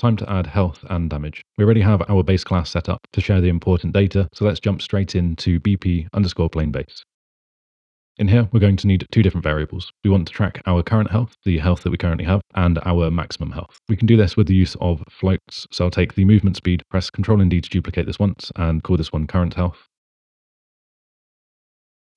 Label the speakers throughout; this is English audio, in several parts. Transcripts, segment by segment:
Speaker 1: time to add health and damage. We already have our base class set up to share the important data, so let's jump straight into BP_PlaneBase. In here, we're going to need two different variables. We want to track our current health, the health that we currently have, and our maximum health. We can do this with the use of floats. So I'll take the movement speed, press Ctrl and D to duplicate this once, and call this one current health.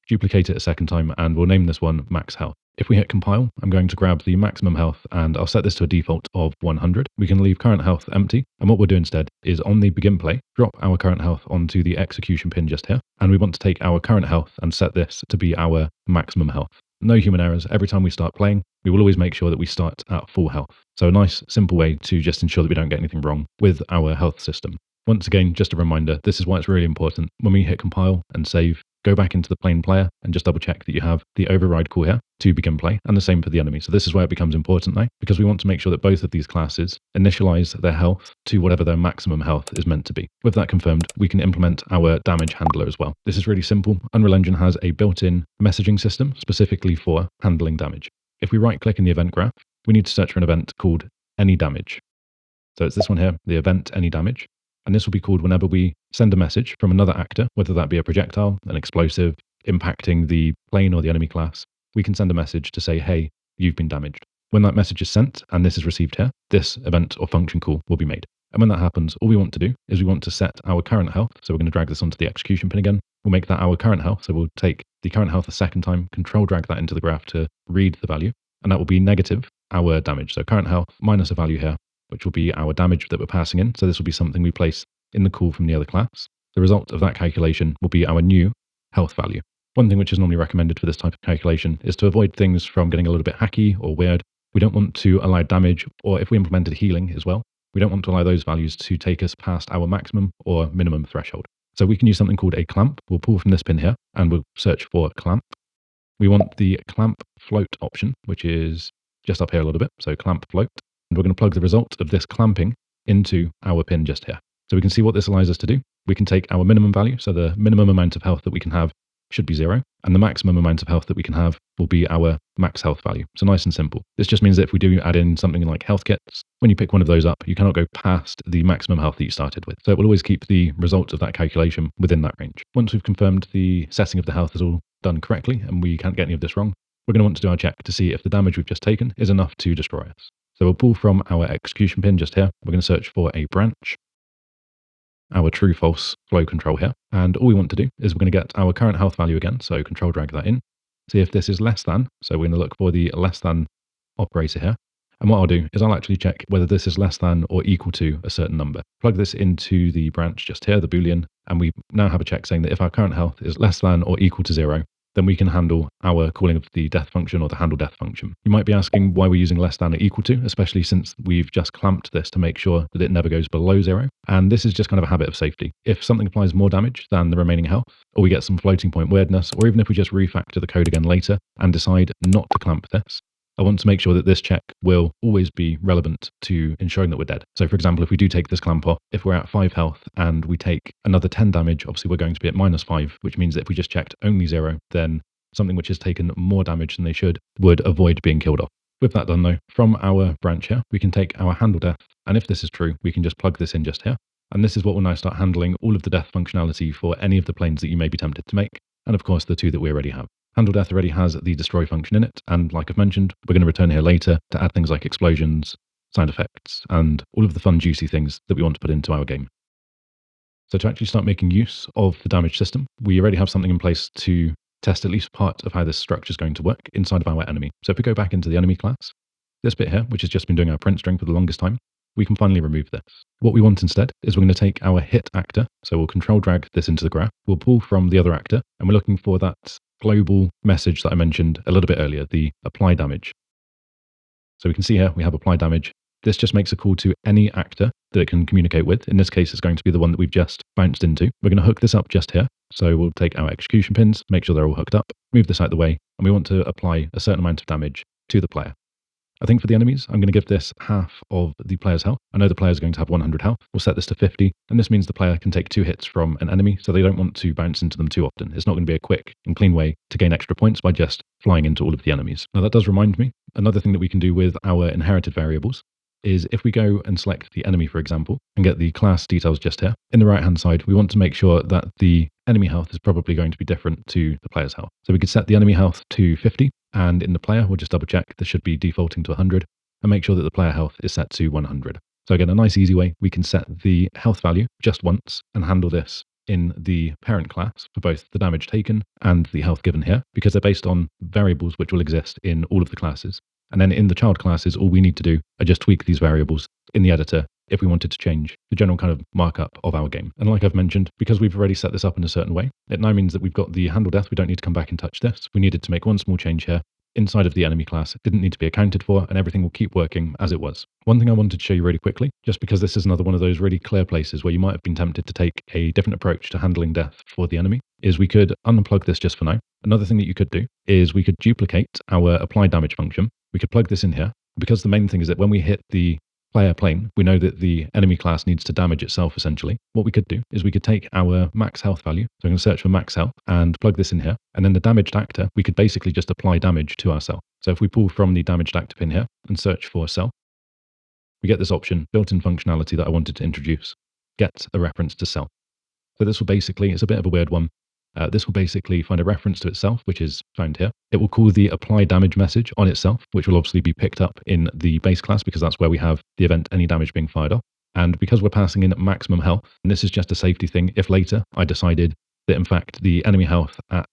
Speaker 1: Duplicate it a second time, and we'll name this one max health. If we hit compile, I'm going to grab the maximum health and I'll set this to a default of 100. We can leave current health empty, and what we'll do instead is on the begin play, drop our current health onto the execution pin just here, and we want to take our current health and set this to be our maximum health. No human errors. Every time we start playing, we will always make sure that we start at full health. So a nice, simple way to just ensure that we don't get anything wrong with our health system. Once again, just a reminder, this is why it's really important. When we hit compile and save, go back into the plane player and just double check that you have the override call here to begin play, and the same for the enemy. So this is where it becomes important now, because we want to make sure that both of these classes initialize their health to whatever their maximum health is meant to be. With that confirmed, we can implement our damage handler as well. This is really simple. Unreal Engine has a built-in messaging system specifically for handling damage. If we right click in the event graph, we need to search for an event called AnyDamage. So it's this one here, the event AnyDamage. And this will be called whenever we send a message from another actor, whether that be a projectile, an explosive, impacting the plane or the enemy class. We can send a message to say, hey, you've been damaged. When that message is sent and this is received here, this event or function call will be made. And when that happens, all we want to do is we want to set our current health. So we're going to drag this onto the execution pin again. We'll make that our current health. So we'll take the current health a second time, control drag that into the graph to read the value. And that will be negative our damage. So current health minus a value here, which will be our damage that we're passing in. So this will be something we place in the call from the other class. The result of that calculation will be our new health value. One thing which is normally recommended for this type of calculation is to avoid things from getting a little bit hacky or weird. We don't want to allow damage, or if we implemented healing as well, we don't want to allow those values to take us past our maximum or minimum threshold. So we can use something called a clamp. We'll pull from this pin here and we'll search for clamp. We want the clamp float option, which is just up here a little bit. So clamp float. And we're going to plug the result of this clamping into our pin just here. So we can see what this allows us to do. We can take our minimum value, so the minimum amount of health that we can have should be 0, and the maximum amount of health that we can have will be our max health value. So nice and simple. This just means that if we do add in something like health kits, when you pick one of those up, you cannot go past the maximum health that you started with. So it will always keep the result of that calculation within that range. Once we've confirmed the setting of the health is all done correctly, and we can't get any of this wrong, we're going to want to do our check to see if the damage we've just taken is enough to destroy us. So we'll pull from our execution pin just here. We're going to search for a branch, our true-false flow control here. And all we want to do is we're going to get our current health value again. So control drag that in. See if this is less than. So we're going to look for the less than operator here. And what I'll do is I'll actually check whether this is less than or equal to a certain number. Plug this into the branch just here, the Boolean, and we now have a check saying that if our current health is less than or equal to 0, then we can handle our calling of the death function or the handle death function. You might be asking why we're using less than or equal to, especially since we've just clamped this to make sure that it never goes below 0. And this is just kind of a habit of safety. If something applies more damage than the remaining health, or we get some floating point weirdness, or even if we just refactor the code again later and decide not to clamp this, I want to make sure that this check will always be relevant to ensuring that we're dead. So for example, if we do take this clamp off, if we're at 5 health and we take another 10 damage, obviously we're going to be at -5, which means that if we just checked only 0, then something which has taken more damage than they should would avoid being killed off. With that done though, from our branch here, we can take our handle death, and if this is true, we can just plug this in just here. And this is what will now start handling all of the death functionality for any of the planes that you may be tempted to make, and of course the two that we already have. Handle death already has the destroy function in it, and like I've mentioned, we're going to return here later to add things like explosions, sound effects, and all of the fun juicy things that we want to put into our game. So to actually start making use of the damage system, we already have something in place to test at least part of how this structure is going to work inside of our enemy. So if we go back into the enemy class, this bit here, which has just been doing our print string for the longest time, we can finally remove this. What we want instead is we're going to take our hit actor, so we'll control drag this into the graph, we'll pull from the other actor, and we're looking for that global message that I mentioned a little bit earlier, the apply damage. So we can see here we have apply damage. This just makes a call to any actor that it can communicate with. In this case, it's going to be the one that we've just bounced into. We're going to hook this up just here. So we'll take our execution pins, make sure they're all hooked up, move this out of the way, and we want to apply a certain amount of damage to the player. I think for the enemies, I'm going to give this half of the player's health. I know the player is going to have 100 health. We'll set this to 50, and this means the player can take 2 hits from an enemy, so they don't want to bounce into them too often. It's not going to be a quick and clean way to gain extra points by just flying into all of the enemies. Now that does remind me, another thing that we can do with our inherited variables. is if we go and select the enemy, for example, and get the class details just here, in the right-hand side, we want to make sure that the enemy health is probably going to be different to the player's health. So we could set the enemy health to 50, and in the player, we'll just double check this should be defaulting to 100, and make sure that the player health is set to 100. So again, a nice easy way, we can set the health value just once and handle this in the parent class for both the damage taken and the health given here, because they're based on variables which will exist in all of the classes. And then in the child classes, all we need to do are just tweak these variables in the editor if we wanted to change the general kind of markup of our game. And like I've mentioned, because we've already set this up in a certain way, it now means that we've got the handle death. We don't need to come back and touch this. We needed to make one small change here inside of the enemy class. It didn't need to be accounted for, and everything will keep working as it was. One thing I wanted to show you really quickly, just because this is another one of those really clear places where you might have been tempted to take a different approach to handling death for the enemy, is we could unplug this just for now. Another thing that you could do is we could duplicate our apply damage function. We could plug this in here, because the main thing is that when we hit the player plane, we know that the enemy class needs to damage itself, essentially. What we could do is we could take our max health value, so I'm going to search for max health, and plug this in here, and then the damaged actor, we could basically just apply damage to ourself. So if we pull from the damaged actor pin here and search for self, we get this option, built-in functionality that I wanted to introduce, get a reference to self. So this will basically, it's a bit of a weird one, this will basically find a reference to itself, which is found here. It will call the apply damage message on itself, which will obviously be picked up in the base class because that's where we have the event AnyDamage being fired off. And because we're passing in maximum health, and this is just a safety thing, if later I decided that in fact the enemy health at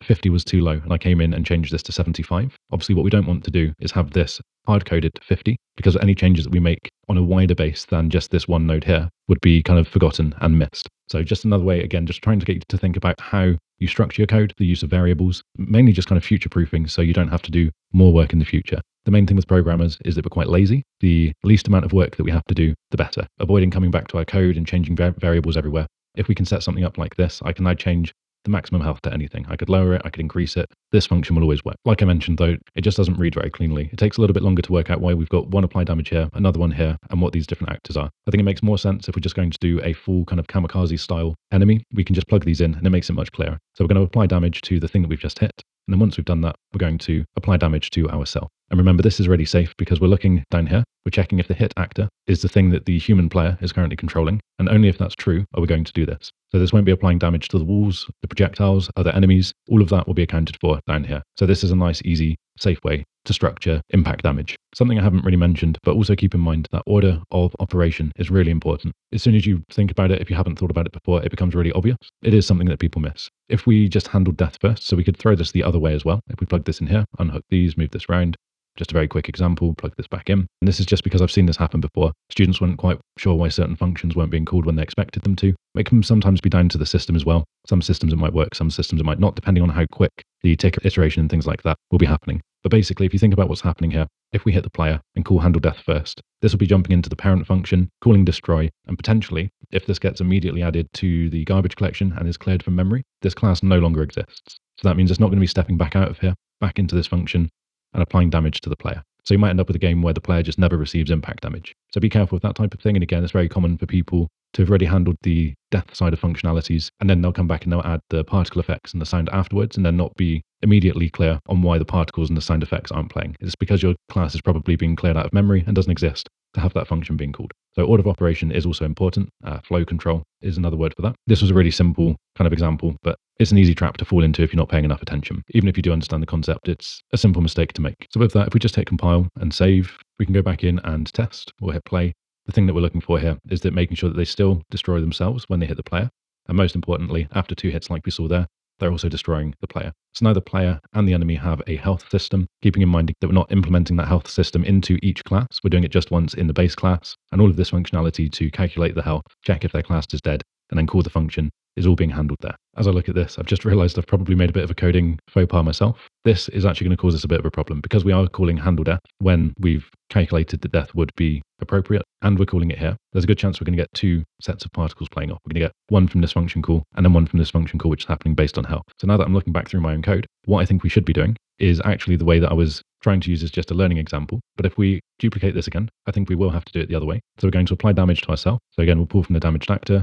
Speaker 1: 50 was too low and I came in and changed this to 75, obviously what we don't want to do is have this hard-coded to 50, because any changes that we make on a wider base than just this one node here would be kind of forgotten and missed. So just another way, again, just trying to get you to think about how you structure your code, the use of variables, mainly just kind of future-proofing so you don't have to do more work in the future. The main thing with programmers is that we're quite lazy. The least amount of work that we have to do, the better. Avoiding coming back to our code and changing variables everywhere. If we can set something up like this, I can now change the maximum health to anything. I could lower it, I could increase it. This function will always work. Like I mentioned though, it just doesn't read very cleanly. It takes a little bit longer to work out why we've got one apply damage here, another one here, and what these different actors are. I think it makes more sense if we're just going to do a full kind of kamikaze style enemy. We can just plug these in and it makes it much clearer. So we're going to apply damage to the thing that we've just hit. And then once we've done that, we're going to apply damage to ourselves. And remember, this is already safe because we're looking down here. We're checking if the hit actor is the thing that the human player is currently controlling. And only if that's true are we going to do this. So this won't be applying damage to the walls, the projectiles, other enemies. All of that will be accounted for down here. So this is a nice, easy, safe way to structure impact damage. Something I haven't really mentioned, but also keep in mind that order of operation is really important. As soon as you think about it, if you haven't thought about it before, it becomes really obvious. It is something that people miss. If we just handled death first, so we could throw this the other way as well. If we plug this in here, unhook these, move this around. Just a very quick example, plug this back in. And this is just because I've seen this happen before. Students weren't quite sure why certain functions weren't being called when they expected them to. It can sometimes be down to the system as well. Some systems it might work, some systems it might not, depending on how quick the tick iteration and things like that will be happening. But basically, if you think about what's happening here, if we hit the player and call handle death first, this will be jumping into the parent function, calling destroy, and potentially, if this gets immediately added to the garbage collection and is cleared from memory, this class no longer exists. So that means it's not going to be stepping back out of here, back into this function, and applying damage to the player. So you might end up with a game where the player just never receives impact damage. So be careful with that type of thing. And again, it's very common for people to have already handled the death side of functionalities, and then they'll come back and they'll add the particle effects and the sound afterwards, and then not be immediately clear on why the particles and the sound effects aren't playing. It's because your class is probably being cleared out of memory and doesn't exist to have that function being called. So order of operation is also important. Flow control is another word for that. This was a really simple kind of example, but it's an easy trap to fall into if you're not paying enough attention. Even if you do understand the concept, it's a simple mistake to make. So with that, if we just hit compile and save, we can go back in and test. We'll hit play. The thing that we're looking for here is that making sure that they still destroy themselves when they hit the player. And most importantly, after 2 hits like we saw there, they're also destroying the player. So now the player and the enemy have a health system, keeping in mind that we're not implementing that health system into each class. We're doing it just once in the base class, and all of this functionality to calculate the health, check if their class is dead, and then call the function is all being handled there. As I look at this, I've just realized I've probably made a bit of a coding faux pas myself. This is actually going to cause us a bit of a problem because we are calling handle death when we've calculated that death would be appropriate, and we're calling it here. There's a good chance we're going to get 2 sets of particles playing off. We're going to get one from this function call and then one from this function call, which is happening based on health. So now that I'm looking back through my own code, what I think we should be doing is actually the way that I was trying to use as just a learning example. But if we duplicate this again, I think we will have to do it the other way. So we're going to apply damage to ourselves. So again, we'll pull from the damaged actor.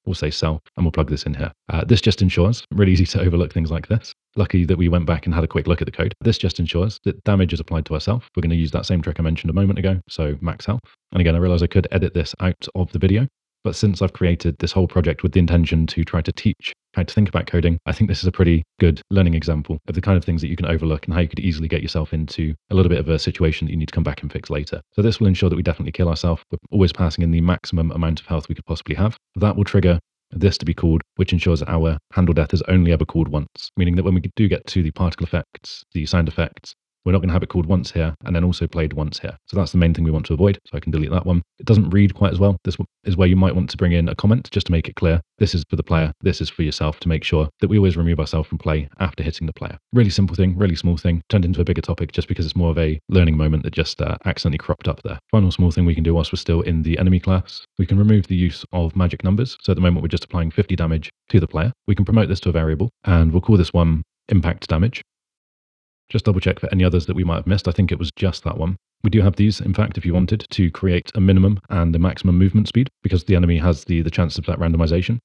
Speaker 1: We'll say self, and we'll plug this in here. This just ensures, really easy to overlook things like this. lucky that we went back and had a quick look at the code. This just ensures that damage is applied to ourselves. We're going to use that same trick I mentioned a moment ago, so max health. And again, I realize I could edit this out of the video, but since I've created this whole project with the intention to try to teach how to think about coding, I think this is a pretty good learning example of the kind of things that you can overlook and how you could easily get yourself into a little bit of a situation that you need to come back and fix later. So this will ensure that we definitely kill ourselves. We're always passing in the maximum amount of health we could possibly have. That will trigger this to be called, which ensures that our handle death is only ever called once, meaning that when we do get to the particle effects, the sound effects, we're not going to have it called once here and then also played once here. So that's the main thing we want to avoid. So I can delete that one. It doesn't read quite as well. This is where you might want to bring in a comment just to make it clear. This is for the player. This is for yourself, to make sure that we always remove ourselves from play after hitting the player. Really simple thing, really small thing, turned into a bigger topic just because it's more of a learning moment that just accidentally cropped up there. Final small thing we can do whilst we're still in the enemy class, we can remove the use of magic numbers. So at the moment we're just applying 50 damage to the player. We can promote this to a variable and we'll call this one impact damage. Just double check for any others that we might have missed. I think it was just that one. We do have these, in fact, if you wanted to create a minimum and a maximum movement speed, because the enemy has the chance of that randomization.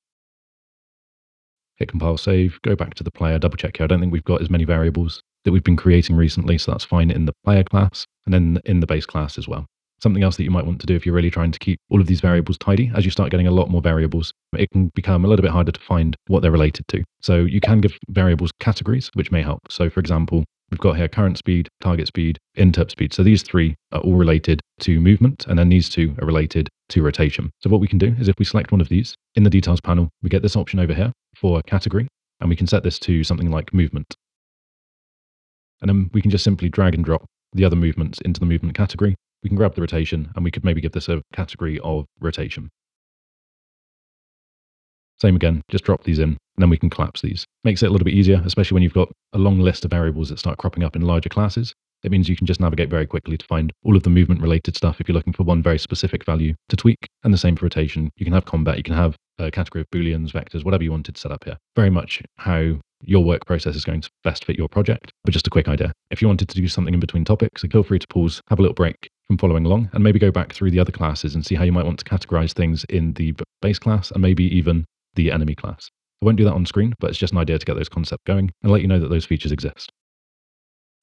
Speaker 1: Hit compile save, go back to the player, double check here. I don't think we've got as many variables that we've been creating recently, so that's fine in the player class and then in the base class as well. Something else that you might want to do if you're really trying to keep all of these variables tidy, as you start getting a lot more variables, it can become a little bit harder to find what they're related to. So you can give variables categories, which may help. So for example, we've got here current speed, target speed, interp speed. So these three are all related to movement, and then these two are related to rotation. So what we can do is if we select one of these in the details panel, we get this option over here for category, and we can set this to something like movement. And then we can just simply drag and drop the other movements into the movement category. We can grab the rotation, and we could maybe give this a category of rotation. Same again, just drop these in, and then we can collapse these. Makes it a little bit easier, especially when you've got a long list of variables that start cropping up in larger classes. It means you can just navigate very quickly to find all of the movement related stuff if you're looking for one very specific value to tweak. And the same for rotation. You can have combat, you can have a category of booleans, vectors, whatever you wanted to set up here. Very much how your work process is going to best fit your project. But just a quick idea. If you wanted to do something in between topics, feel free to pause, have a little break from following along, and maybe go back through the other classes and see how you might want to categorize things in the base class and maybe even the enemy class. I won't do that on screen, but it's just an idea to get those concepts going and let you know that those features exist.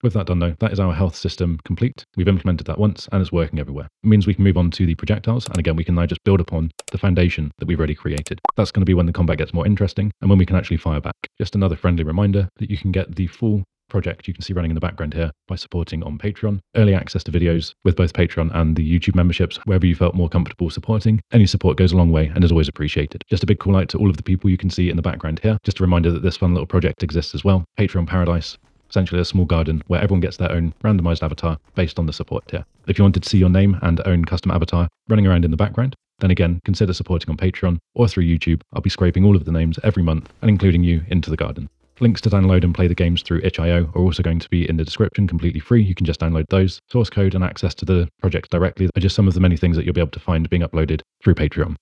Speaker 1: With that done though, that is our health system complete. We've implemented that once and it's working everywhere. It means we can move on to the projectiles, and again we can now just build upon the foundation that we've already created. That's going to be when the combat gets more interesting and when we can actually fire back. Just another friendly reminder that you can get the full project you can see running in the background here by supporting on Patreon. Early access to videos with both Patreon and the YouTube memberships, wherever you felt more comfortable supporting. Any support goes a long way and is always appreciated. Just a big call out to all of the people you can see in the background here. Just a reminder that this fun little project exists as well. Patreon Paradise. Essentially a small garden where everyone gets their own randomized avatar based on the support tier. If you wanted to see your name and own custom avatar running around in the background, then again, consider supporting on Patreon or through YouTube. I'll be scraping all of the names every month and including you into the garden. Links to download and play the games through itch.io are also going to be in the description, completely free. You can just download those. Source code and access to the project directly are just some of the many things that you'll be able to find being uploaded through Patreon.